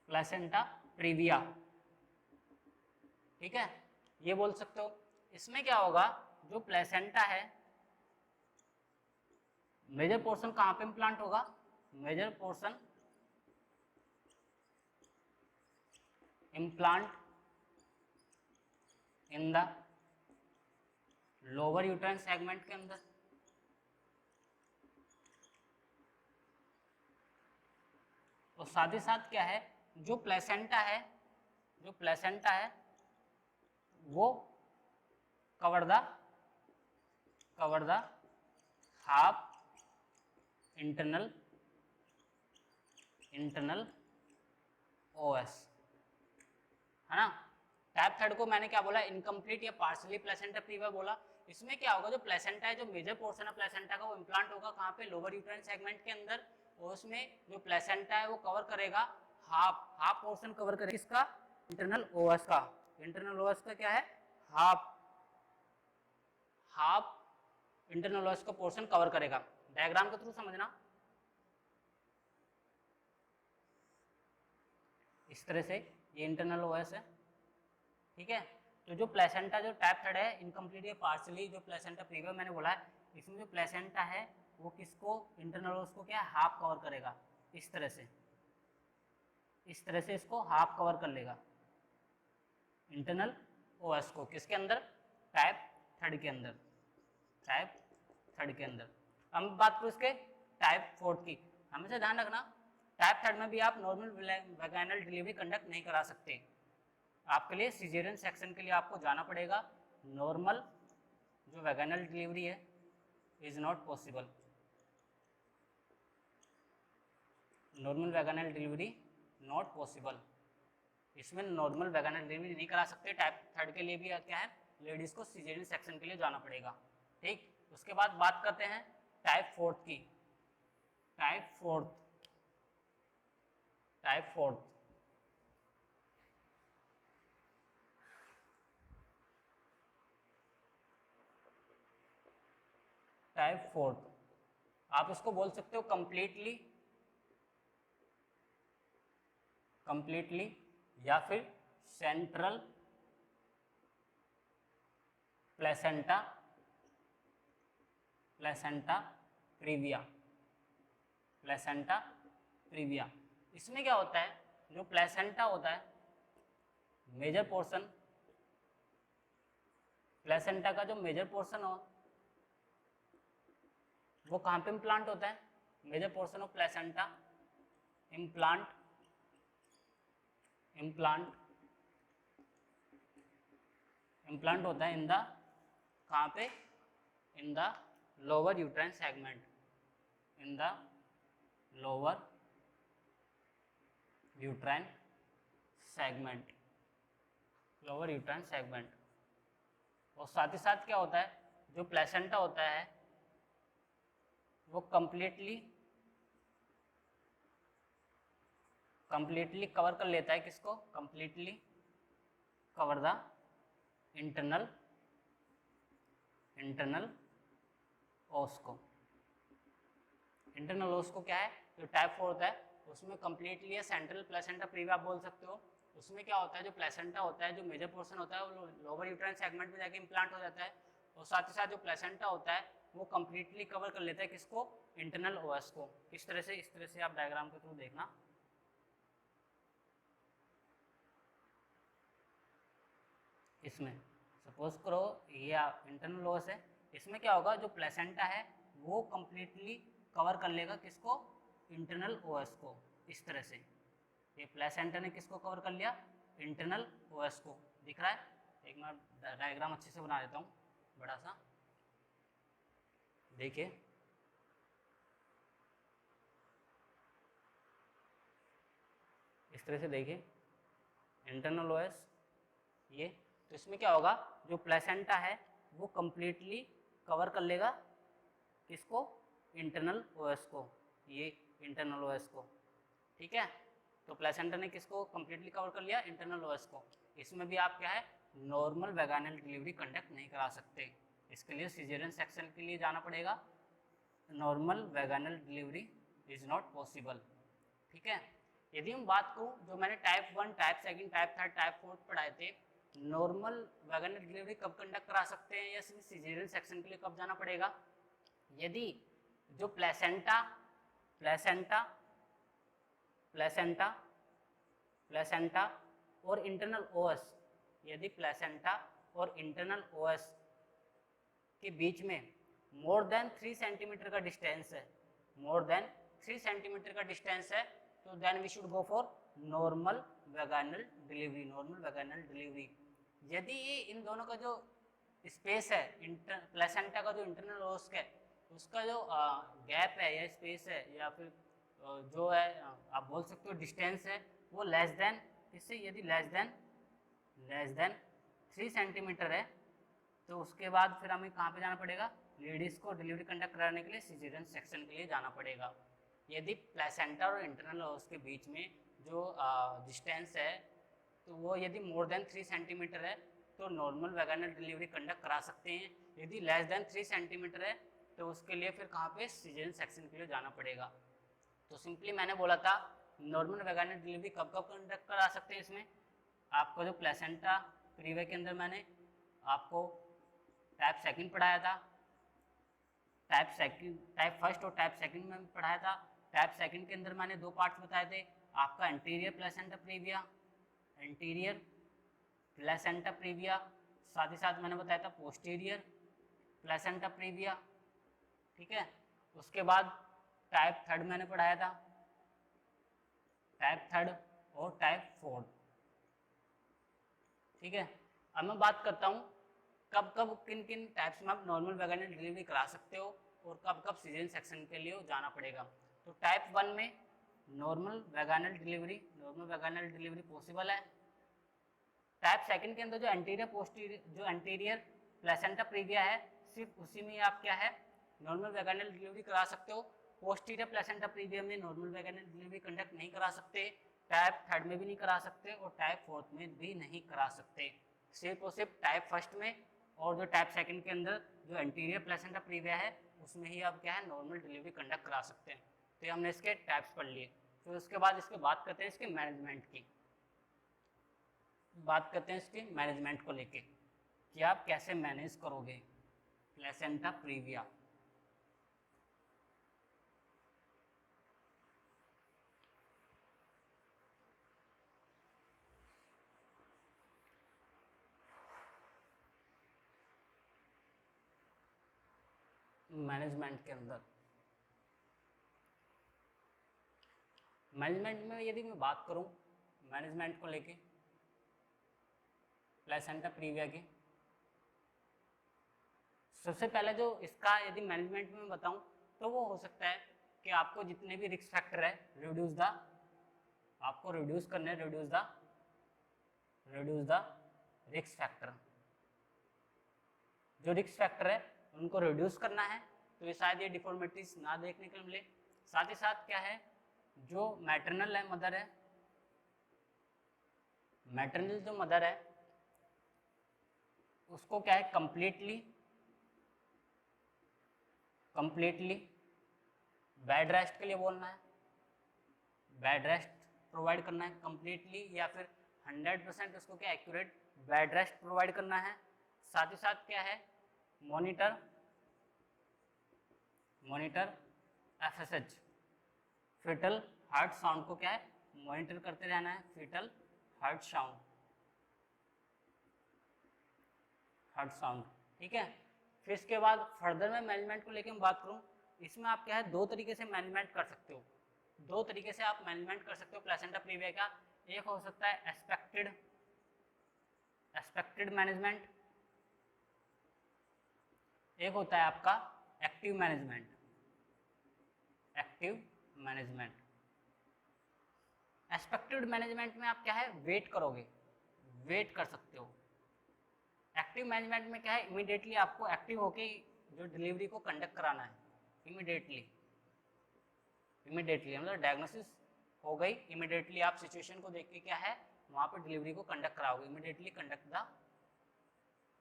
प्लेसेंटा प्रीविया। ठीक है, ये बोल सकते हो। इसमें क्या होगा, जो प्लेसेंटा है मेजर पोर्शन कहाँ पे इम्प्लांट होगा, major portion implant in the lower uterine segment के अंदर। और साथ ही साथ क्या है, जो प्लेसेंटा है वो cover the half internal OS, है ना। टाइप 3 को मैंने क्या बोला, इनकम्प्लीट या पार्शियली प्लेसेंटा प्रीविया बोला। इसमें क्या होगा, जो प्लेसेंटा है, जो मेजर पोर्शन है प्लेसेंटा का, वो इम्प्लांट होगा कहाँ पे, लोअर यूट्राइन सेगमेंट के अंदर। और उसमें जो प्लेसेंटा है वो कवर करेगा हाफ पोर्शन कवर करेगा किसका, इंटरनल ओएस का। इंटरनल ओएस का क्या है, हाफ इंटरनल ओएस का पोर्शन कवर करेगा। डायग्राम के थ्रू समझना, इस तरह से ये इंटरनल ओएस है। ठीक है, तो जो प्लेसेंटा जो टाइप 3 है इनकम्प्लीट या पार्शियली, जो प्लेसेंटा प्रीविया मैंने बोला है, इसमें जो प्लेसेंटा है वो किसको, इंटरनल ओएस को क्या हाफ कवर करेगा, इस तरह से इसको हाफ कवर कर लेगा, इंटरनल ओएस को, किसके अंदर, टाइप थर्ड के अंदर, टाइप थर्ड के अंदर। हम बात करूँ इसके टाइप फोर्थ की, हमेशा ध्यान रखना टाइप थर्ड में भी आप नॉर्मल वैगिनल डिलीवरी कंडक्ट नहीं करा सकते, आपके लिए सिजेरियन सेक्शन के लिए आपको जाना पड़ेगा। नॉर्मल जो वैगिनल डिलीवरी है is not possible, normal vaginal delivery not possible, इसमें नॉर्मल वैगिनल डिलीवरी नहीं करा सकते। टाइप थर्ड के लिए भी क्या है, लेडीज को सिजेरियन सेक्शन के लिए जाना पड़ेगा। ठीक, उसके बाद बात करते हैं टाइप फोर्थ की। Type fourth, type fourth type fourth आप इसको बोल सकते हो कंप्लीटली, कंप्लीटली या फिर central placenta, placenta previa, placenta previa. इसमें क्या होता है, जो प्लेसेंटा होता है मेजर पोर्शन, प्लेसेंटा का जो मेजर पोर्शन हो वो कहाँ पे इम्प्लांट होता है, major portion of placenta implant, implant implant होता है इन द, कहाँ पे, in the lower uterine segment, in the lower uterine segment, lower uterine segment. और साथ ही साथ क्या होता है, जो प्लेसेंटा होता है वो कंप्लीटली कवर कर लेता है, किसको, कंप्लीटली कवर द इंटरनल ओस को। इंटरनल ओस को क्या है, जो टाइप 4 होता है उसमें कंप्लीटली या सेंट्रल प्लेसेंटा प्रीविया आप बोल सकते हो। उसमें क्या होता है, जो प्लेसेंटा होता है, जो मेजर पोर्शन होता है वो लोअर यूट्राइन सेगमेंट में जाके इम्प्लांट हो जाता है, और साथ ही साथ जो प्लेसेंटा होता है वो कंप्लीटली कवर कर लेता है किसको, इंटरनल ओएस को। किस तरह से, इस तरह से आप डायग्राम के थ्रू देखना, इसमें सपोज करो ये इंटरनल ओएस है, इसमें क्या होगा, जो प्लेसेंटा है वो कंप्लीटली कवर कर लेगा किसको, इंटरनल ओएस को। इस तरह से ये प्लेसेंटा ने किसको कवर कर लिया, इंटरनल ओएस को। दिख रहा है, एक मैं डायग्राम अच्छे से बना देता हूँ बड़ा सा, देखिए इस तरह से देखिए इंटरनल ओएस ये। तो इसमें क्या होगा, जो प्लेसेंटा है वो कंप्लीटली कवर कर लेगा किसको, इंटरनल ओएस को, ये इंटरनल ओएस को। ठीक है, तो प्लेसेंटा ने किसको कंप्लीटली कवर कर लिया, इंटरनल ओएस को। इसमें भी आप क्या है, नॉर्मल वैगिनल डिलीवरी कंडक्ट नहीं करा सकते, इसके लिए सिजेरियन सेक्शन के लिए जाना पड़ेगा। Normal vaginal delivery is not possible. ठीक है, यदि हम बात करूँ, जो मैंने टाइप 1, टाइप 2, टाइप 3, टाइप 4 पढ़ाए थे, नॉर्मल वैगिनल डिलीवरी कब कंडक्ट करा सकते हैं या सिजेरियन सेक्शन के लिए कब जाना पड़ेगा, यदि जो प्लेसेंटा और इंटरनल ओएस, यदि प्लेसेंटा और इंटरनल ओएस के बीच में मोर देन 3 सेंटीमीटर का डिस्टेंस है, मोर देन 3 सेंटीमीटर का डिस्टेंस है, तो then we should go for normal vaginal delivery, normal vaginal delivery. यदि ये इन दोनों का जो स्पेस है, प्लेसेंटा का जो इंटरनल ओएस है उसका जो गैप है या स्पेस है या फिर जो है आप बोल सकते हो डिस्टेंस है, वो लेस देन, इससे यदि लेस देन 3 सेंटीमीटर है, तो उसके बाद फिर हमें कहाँ पे जाना पड़ेगा, लेडीज़ को डिलीवरी कंडक्ट कराने के लिए सिजेरियन सेक्शन के लिए जाना पड़ेगा। यदि प्लेसेंटा और इंटरनल ओएस के बीच में जो डिस्टेंस है तो वो यदि मोर देन 3 सेंटीमीटर है तो नॉर्मल वैगिनल डिलीवरी कंडक्ट करा सकते हैं। यदि लेस देन 3 सेंटीमीटर है तो उसके लिए फिर कहाँ पे, सिजेरियन सेक्शन के लिए जाना पड़ेगा। तो सिंपली मैंने बोला था नॉर्मल वैगिनल डिलीवरी कब कब कंडक्ट करा सकते हैं, इसमें आपको जो प्लेसेंटा प्रीविया के अंदर मैंने आपको टाइप 2 पढ़ाया था, टाइप 1 और टाइप 2 में पढ़ाया था। टाइप 2 के अंदर मैंने 2 पार्ट्स बताए थे, आपका anterior placenta previa, anterior placenta previa, साथ ही साथ मैंने बताया था पोस्टीरियर प्लेसेंटा प्रीविया, ठीक है। उसके बाद टाइप थर्ड मैंने पढ़ाया था, टाइप थर्ड और टाइप फोर्थ, ठीक है। अब मैं बात करता हूँ कब कब किन किन टाइप्स में आप नॉर्मल वैगिनल डिलीवरी करा सकते हो और कब कब सीजन सेक्शन के लिए जाना पड़ेगा। तो टाइप 1 में नॉर्मल वैगिनल डिलीवरी पॉसिबल है। टाइप सेकंड के अंदर जो एंटीरियर प्लेसेंटा प्रीविया है, सिर्फ उसी में आप क्या है नॉर्मल वैगिनल डिलीवरी करा सकते हो। पोस्टीरियर प्लेसेंटा प्रीविया में नॉर्मल वैगिनल डिलीवरी कंडक्ट नहीं करा सकते, टाइप थर्ड में भी नहीं करा सकते और टाइप फोर्थ में भी नहीं करा सकते। सिर्फ और सिर्फ टाइप फर्स्ट में और जो टाइप सेकंड के अंदर जो एंटीरियर प्लेसेंटा प्रीविया है उसमें ही आप क्या है नॉर्मल डिलीवरी कंडक्ट करा सकते हैं। तो ये हमने इसके टाइप्स पढ़ लिए। फिर उसके बाद इसके बात करते हैं इसके मैनेजमेंट की, बात करते हैं इसके मैनेजमेंट को लेके कि आप कैसे मैनेज करोगे प्लेसेंटा प्रीविया। मैनेजमेंट के अंदर मैनेजमेंट में यदि मैं बात करूं मैनेजमेंट को लेके प्लेसेंटा प्रीविया की, सबसे पहले जो इसका यदि मैनेजमेंट में बताऊं तो वो हो सकता है कि आपको जितने भी रिस्क फैक्टर है आपको रिड्यूस करने रिड्यूस द रिस्क फैक्टर, जो रिस्क फैक्टर है उनको रिड्यूस करना है। तो ये शायद ये डिफॉर्मिटीज ना देखने को मिले। साथ ही साथ क्या है जो मैटरनल है मदर है, मैटरनल जो मदर है उसको क्या है कंप्लीटली बेड रेस्ट के लिए बोलना है, बेड रेस्ट प्रोवाइड करना है कंप्लीटली, या फिर 100% उसको क्या एक्यूरेट बेड रेस्ट प्रोवाइड करना है। साथ ही साथ क्या है monitor FSH foetal heart sound को क्या है मॉनिटर करते रहना है, फीटल हार्ट साउंड, ठीक है। फिर इसके बाद फर्दर में मैनेजमेंट को लेकर मैं बात करूं, इसमें आप क्या है दो तरीके से मैनेजमेंट कर सकते हो, दो तरीके से आप मैनेजमेंट कर सकते हो प्लेसेंटा प्रीविया का। एक हो सकता है एक्सपेक्टेड मैनेजमेंट, एक होता है आपका एक्टिव मैनेजमेंट। एक्सपेक्टेड मैनेजमेंट में आप क्या है वेट कर सकते हो। एक्टिव मैनेजमेंट में क्या है इमीडिएटली आपको एक्टिव होके जो डिलीवरी को कंडक्ट कराना है, इमीडिएटली मतलब डायग्नोसिस हो गई, इमीडिएटली आप सिचुएशन को देख के क्या है वहाँ पर डिलीवरी को कंडक्ट कराओगे, immediately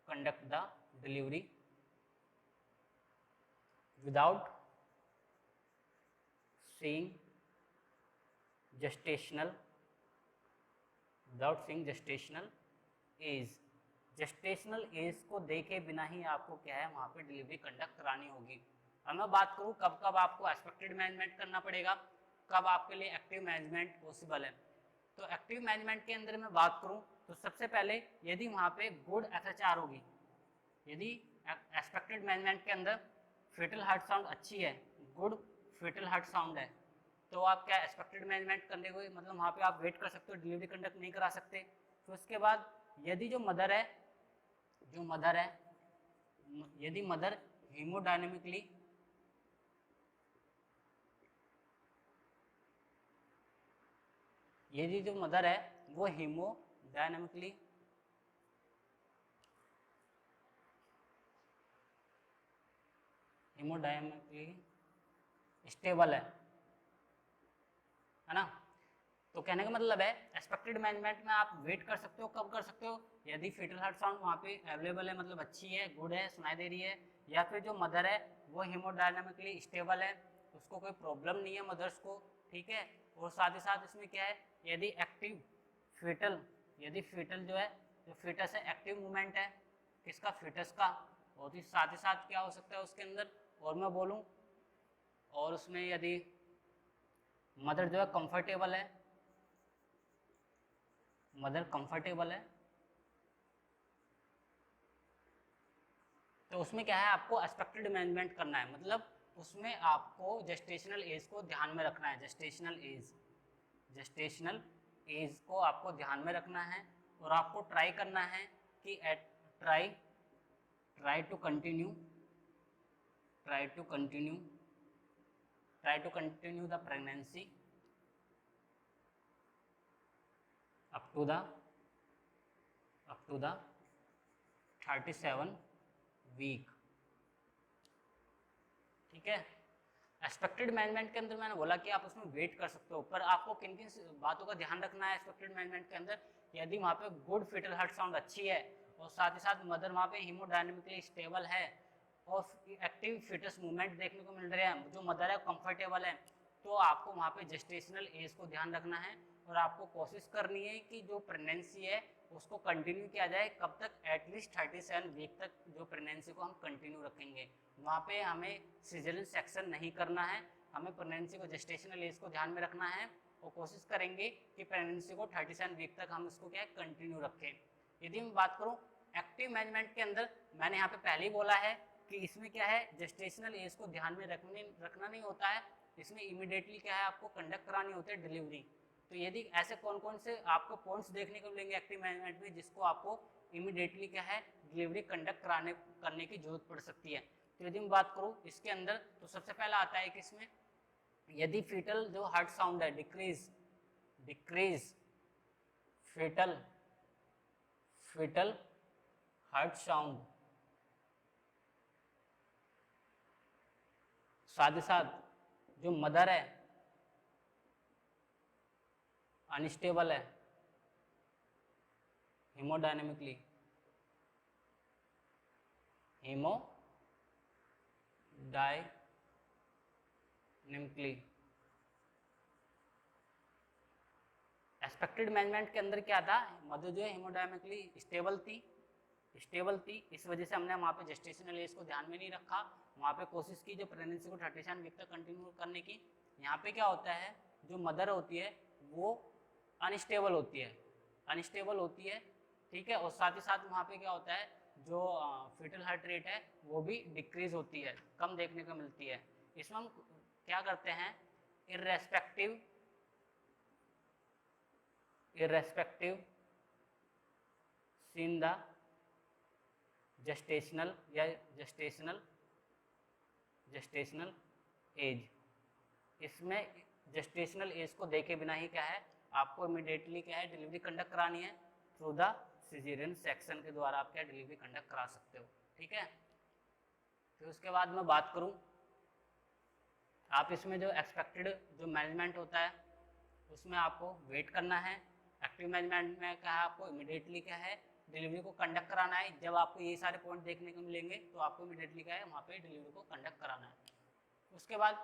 conduct the delivery without seeing gestational age को देखे बिना ही आपको क्या है वहाँ पे डिलीवरी कंडक्ट करानी होगी। अब मैं बात करूँ कब कब आपको एक्सपेक्टेड मैनेजमेंट करना पड़ेगा, कब आपके लिए एक्टिव मैनेजमेंट पॉसिबल है। तो एक्टिव मैनेजमेंट के अंदर मैं बात करूँ तो सबसे पहले यदि वहाँ पे गुड FHR होगी, यदि एक्सपेक्टेड मैनेजमेंट के अंदर फीटल हार्ट साउंड अच्छी है, गुड फीटल हार्ट साउंड है, तो आप क्या एक्सपेक्टेड मैनेजमेंट करने को मतलब वहाँ पे आप वेट कर सकते हो, डिलीवरी कंडक्ट नहीं करा सकते। तो उसके बाद यदि जो मदर है यदि मदर हीमोडायनेमिकली वो हीमोडायनेमिकली स्टेबल है ना। तो कहने का मतलब है एक्सपेक्टेड मैनेजमेंट में आप वेट कर सकते हो, कब कर सकते हो यदि फीटल हार्ट साउंड वहाँ पे अवेलेबल है, मतलब अच्छी है, गुड है, सुनाई दे रही है, या फिर जो मदर है वो हीमोडायनामिकली स्टेबल है, उसको कोई प्रॉब्लम नहीं है मदर्स को, ठीक है। और साथ ही साथ इसमें क्या है यदि फीटल जो है जो फीटस है एक्टिव मूवमेंट है किसका फीटस का, और साथ ही साथ क्या हो सकता है उसके अंदर और मैं बोलूँ, और उसमें यदि मदर जो है कंफर्टेबल है तो उसमें क्या है, आपको एक्सपेक्टेड मैनेजमेंट करना है, मतलब उसमें आपको जेस्टेशनल एज को ध्यान में रखना है। जेस्टेशनल एज को आपको ध्यान में रखना है और आपको ट्राई करना है कि try to continue the pregnancy up to the 37 week. ठीक है। एक्सपेक्टेड मैनेजमेंट के अंदर मैंने बोला कि आप उसमें वेट कर सकते हो, पर आपको किन किन बातों का ध्यान रखना है एक्सपेक्टेड मैनेजमेंट के अंदर। यदि वहाँ पे गुड फीटल हार्ट साउंड अच्छी है और साथ ही साथ मदर वहाँ पे हीमोडायनेमिकली स्टेबल है और एक्टिव फीटस मूवमेंट देखने को मिल रहे हैं, जो मदर है कंफर्टेबल है, तो आपको वहाँ पे जेस्टेशनल एज को ध्यान रखना है और आपको कोशिश करनी है कि जो प्रेगनेंसी है उसको कंटिन्यू किया जाए। कब तक? एटलीस्ट 37 वीक तक जो प्रेगनेंसी को हम कंटिन्यू रखेंगे। वहाँ पे हमें सिजेरियन सेक्शन नहीं करना है, हमें प्रेगनेंसी को जेस्टेशनल एज को ध्यान में रखना है और कोशिश करेंगे कि प्रेगनेंसी को 37 वीक तक हम इसको क्या है कंटिन्यू रखें। यदि मैं बात करूँ एक्टिव मैनेजमेंट के अंदर, मैंने यहाँ पे पहले ही बोला है कि इसमें क्या है, जेस्टेशनल एज को ध्यान में रखना नहीं होता है, इसमें इमीडिएटली क्या है आपको कंडक्ट करानी होती है डिलीवरी। तो यदि ऐसे कौन कौन से आपको पॉइंट्स देखने को मिलेंगे एक्टिव मैनेजमेंट में जिसको आपको इमीडिएटली क्या है डिलीवरी कंडक्ट करने की जरूरत पड़ सकती है। तो यदि मैं बात करूँ इसके अंदर, तो सबसे पहला आता है कि इसमें यदि फीटल जो हार्ट साउंड है डिक्रीज फीटल हार्ट साउंड, साथ ही साथ जो मदर है अनस्टेबल है हीमोडायनेमिकली एक्सपेक्टेड मैनेजमेंट के अंदर क्या था, मदर जो है हीमोडायनेमिकली स्टेबल थी, इस वजह से हमने वहाँ पे जेस्टेशनल एज को ध्यान में नहीं रखा, वहाँ पे कोशिश की जो प्रेगनेंसी को 37 वीक तक कंटिन्यू करने की। यहाँ पे क्या होता है, जो मदर होती है वो अनस्टेबल होती है, ठीक है, और साथ ही साथ वहाँ पे क्या होता है, जो फीटल हार्ट रेट है वो भी डिक्रीज होती है, कम देखने को मिलती है। इसमें हम क्या करते हैं, irrespective seen the gestational age, इसमें जेस्टेशनल एज को देखे बिना ही क्या है आपको इमीडिएटली क्या है डिलीवरी कंडक्ट करानी है। थ्रू द सिजेरियन सेक्शन के द्वारा आप क्या डिलीवरी कंडक्ट करा सकते हो। ठीक है। फिर उसके बाद मैं बात करूं, आप इसमें जो एक्सपेक्टेड जो मैनेजमेंट होता है उसमें आपको वेट करना है। एक्टिव मैनेजमेंट में क्या है, आपको इमीडिएटली क्या है डिलीवरी को कंडक्ट कराना है। जब आपको ये सारे पॉइंट देखने को मिलेंगे तो आपको इमीडिएटली क्या है वहाँ पे डिलीवरी को कंडक्ट कराना है। उसके बाद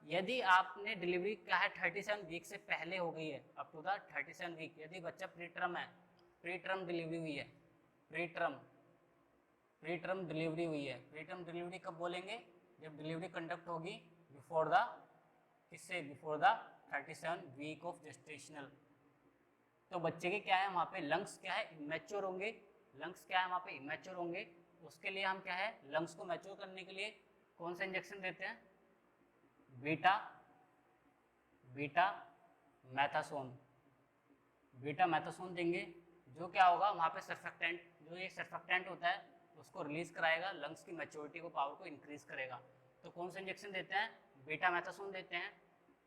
यदि आपने डिलीवरी क्या है 37 वीक से पहले हो गई है, अप टू द 37 वीक, यदि बच्चा प्रीटर्म है, प्रीटर्म डिलीवरी हुई है, प्रीटर्म डिलीवरी कब बोलेंगे, जब डिलीवरी कंडक्ट होगी before the 37 week of gestational. तो बच्चे के क्या है वहाँ पे लंग्स क्या है इमेच्योर होंगे, उसके लिए हम क्या है लंग्स को मैच्योर करने के लिए कौन सा इंजेक्शन देते हैं, बीटा मैथासोन देंगे, जो क्या होगा वहाँ पे सर्फेक्टेंट, जो ये सर्फेक्टेंट होता है उसको रिलीज कराएगा, लंग्स की मैच्योरिटी को पावर को इंक्रीज करेगा। तो कौन सा इंजेक्शन देते हैं, बीटा मैथासोन देते हैं,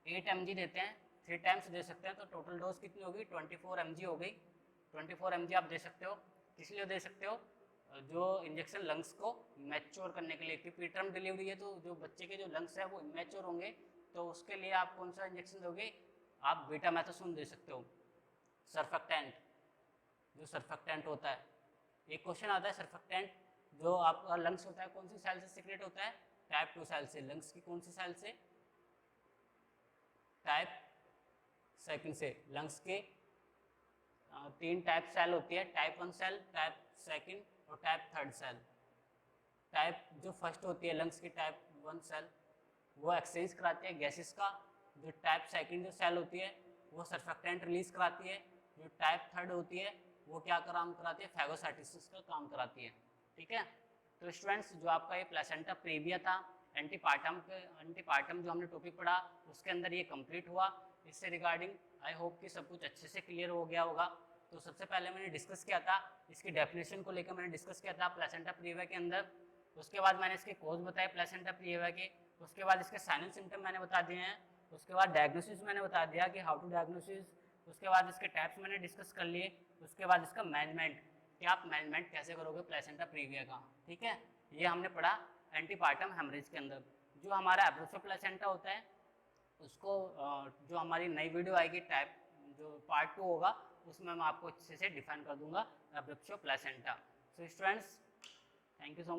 8 mg देते हैं, 3 टाइम्स दे सकते हैं। तो टोटल डोज कितनी होगी, 24 mg हो गई। 24 mg आप दे सकते हो, किस लिए दे सकते हो, जो इंजेक्शन लंग्स को मैच्योर करने के लिए, क्योंकि प्रीटर्म डिलीवरी है तो जो बच्चे के जो लंग्स है वो इमेच्योर होंगे, तो उसके लिए आप कौन सा इंजेक्शन दोगे, आप बीटा मैथासोन दे सकते हो। सर्फेक्टेंट, जो सर्फेक्टेंट होता है, एक क्वेश्चन आता है सर्फेक्टेंट जो आपका लंग्स होता है कौन सी सेल से सीक्रेट होता है, टाइप 2 सेल से। लंग्स की कौन सी सेल से, टाइप 2 से। लंग्स के 3 टाइप सेल होती है, टाइप 1 सेल, टाइप 2 और टाइप 3 सेल। टाइप जो फर्स्ट होती है लंग्स की टाइप 1 सेल वो एक्सचेंज कराती है गैसेस का, जो टाइप 2 जो सेल होती है वो सर्फेक्टेंट रिलीज कराती है, जो टाइप 3 होती है वो क्या काम कराती है, फैगोसाइटोसिस का काम कराती है। ठीक है। तो स्टूडेंट्स जो आपका ये प्लेसेंटा प्रीविया था एंटीपार्टम जो हमने टॉपिक पढ़ा उसके अंदर ये कंप्लीट हुआ। इससे रिगार्डिंग आई होप कि सब कुछ अच्छे से क्लियर हो गया होगा। तो सबसे पहले मैंने डिस्कस किया था इसकी डेफिनेशन को लेकर, मैंने डिस्कस किया था प्लेसेंटा प्रीविया के अंदर। उसके बाद मैंने इसके कोज बताए प्लेसेंटा प्रीविया के। उसके बाद इसके साइन एंड सिम्टम मैंने बता दिए हैं। उसके बाद डायग्नोसिस मैंने बता दिया कि हाउ टू डायग्नोसिस। उसके बाद इसके टाइप्स मैंने डिस्कस कर लिए। उसके बाद इसका मैनेजमेंट कि आप मैनेजमेंट कैसे करोगे प्लेसेंटा प्रीविया का, ठीक है। ये हमने पढ़ा एंटीपार्टम हेमरेज के अंदर। जो हमारा एब्रोप्सियो प्लेसेंटा होता है उसको जो हमारी नई वीडियो आएगी टाइप जो पार्ट 2 होगा उसमें मैं आपको अच्छे से डिफाइन कर दूंगा abruptio placenta. So students thank you so much.